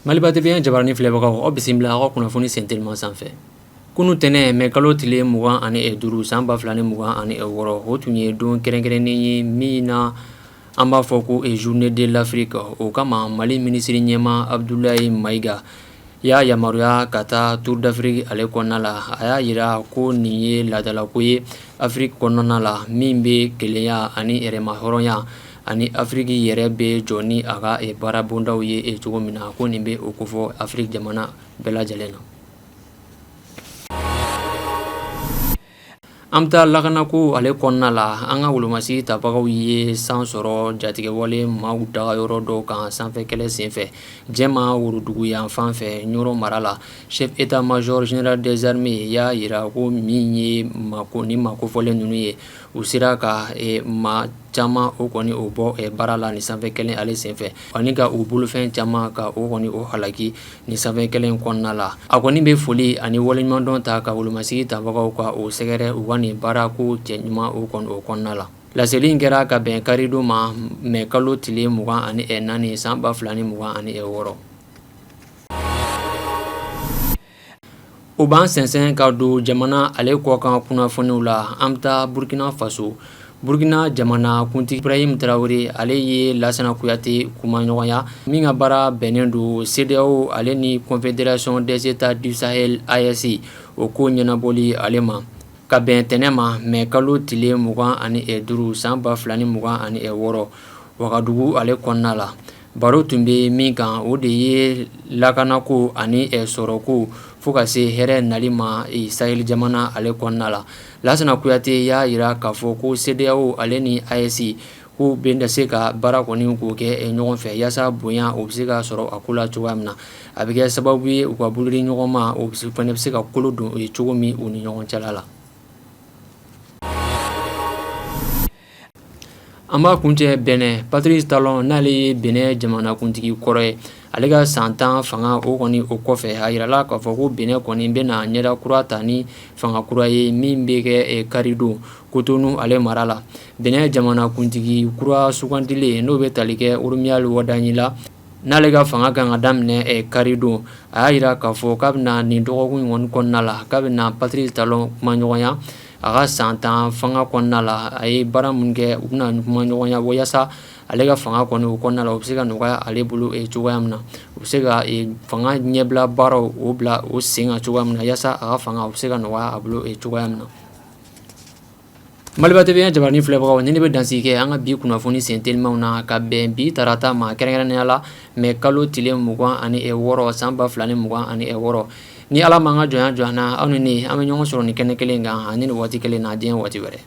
Malibatebiyan jabarani filɛbagaw aw bisimila aw kunnafoni sentelima sanfɛ. Kunu tɛnɛ mɛ kalo tile 25 san 2026 o tun ye don kɛrɛnkɛrɛnnen ye min na an b'a fɔ ko journée de l'Afrique. O kama Mali minisiri ɲɛma Abdulaye Maiga y'a yamaruya ka taa Tour d'Afrique ale kɔnɔna la. A y'a yira ko nin ye laadalako ye Afrique kɔnɔna la min bɛ kelenya ani yɛrɛma hɔrɔnya ani Afrique yɛrɛ bɛ jɔ ni a ka baara bondaw ye cogo min na ko nin bɛ o kofɔ Afrique jamana bɛɛ lajɛlen na. An bɛ taa lakanako ale kɔnɔna la an ka wolomasi tabagaw ye san sɔrɔ jatigɛwale maaw dagayɔrɔ dɔw kan sanfɛ kɛlɛ senfɛ Jɛma Worodugu yan fan fɛ Ɲoro mara la chef état major général des armées y'a yira ko min ye ni makofɔlen ninnu ye u sera ka maa caman o kɔni o bɔ baara la ni sanfɛ kɛlɛ ale senfɛ ani ka u bolofɛn caman ka o kɔni o halaki ni sanfɛ kɛlɛ kɔnɔna la. A kɔni bɛ foli ani waleɲumandɔn ta ka wolomasigi tabagaw ka o sɛgɛrɛ u ka nin baarako cɛɲuman o kɔnɔna la. Laseli in kɛra ka bɛn karidon ma mɛ kalo tile 24 san 2026. O b'an sɛnsɛn ka don jamana ale kɔkan kunnafoniw la. An bɛ taa Burkina Faso. Burkina jamana kuntigi Ibrahim Traoré ale ye Lassana Kuyate kumaɲɔgɔnya min ka baara bɛnnen don CEDEAO ale ni Confédération des États du Sahel AES o ko ɲɛnabɔli ale ma ka bɛn tɛnɛ ma mɛ kalo tile 25 san 2026 Wagadugu ale kɔnɔna la. Baro tun bɛ min kan o de ye lakanako ani sɔrɔko fo ka se hɛrɛ nali ma Sahel jamana ale kɔnɔna la. Lassana Kuyate y'a yira k'a fɔ ko CEDEAO ale ni AES ko bɛ se ka baara kɔni k'o kɛ ɲɔgɔn fɛ yaasa bonya o bɛ se ka sɔrɔ a ko la cogoya min na. A bɛ kɛ sababu ye u ka bolodi ɲɔgɔn ma o fana bɛ se ka kolo don cogo min u ni ɲɔgɔn cɛla la. An b'a kuncɛ Bɛnɛ Patrice Talon n'ale ye Bɛnɛ jamanakuntigi kɔrɔ ye ale ka san 10 fanga o kɔni o kɔfɛ a yirala k'a fɔ ko Bɛnɛ kɔni bɛna ɲɛda kura ta ni fanga kura ye min bɛ kɛ karidon Cotonou ale mara la. Bɛnɛ jamanakuntigi kura sugandilen n'o bɛ tali kɛ Oromiyali Wadaɲi la n'ale ka fanga kan ka daminɛ karidon a y'a yira k'a fɔ k'a bɛna nin dɔgɔkun kɔni kɔnɔna la k'a bɛna Patrice Talon kumaɲɔgɔnya a ka san 10 fanga kɔnɔna la. A ye baara mun kɛ u bɛna kumaɲɔgɔnya bɔ yaasa ale ka fanga kɔni o kɔnɔna la o bɛ se ka nɔgɔya ale bolo cogoya min na u bɛ se ka fanga ɲɛbila baaraw o bila o sen kan cogoya min na yaasa a ka fanga o bɛ se ka nɔgɔya a bolo cogoya min na. Malibatebiyan jabarani filɛbagaw ni ne bɛ dansigi kɛ an ka bi kunnafoni sentelimaw na ka bɛn bi tarata ma kɛrɛnkɛrɛnnenya la mɛ kalo tile 26 san 2026 ni Ala m'an ka jɔnya jɔ an na aw ni ne an bɛ ɲɔgɔn sɔrɔ ni kɛnɛ kelen kan ani ni waati kelen na diɲɛ waati wɛrɛ.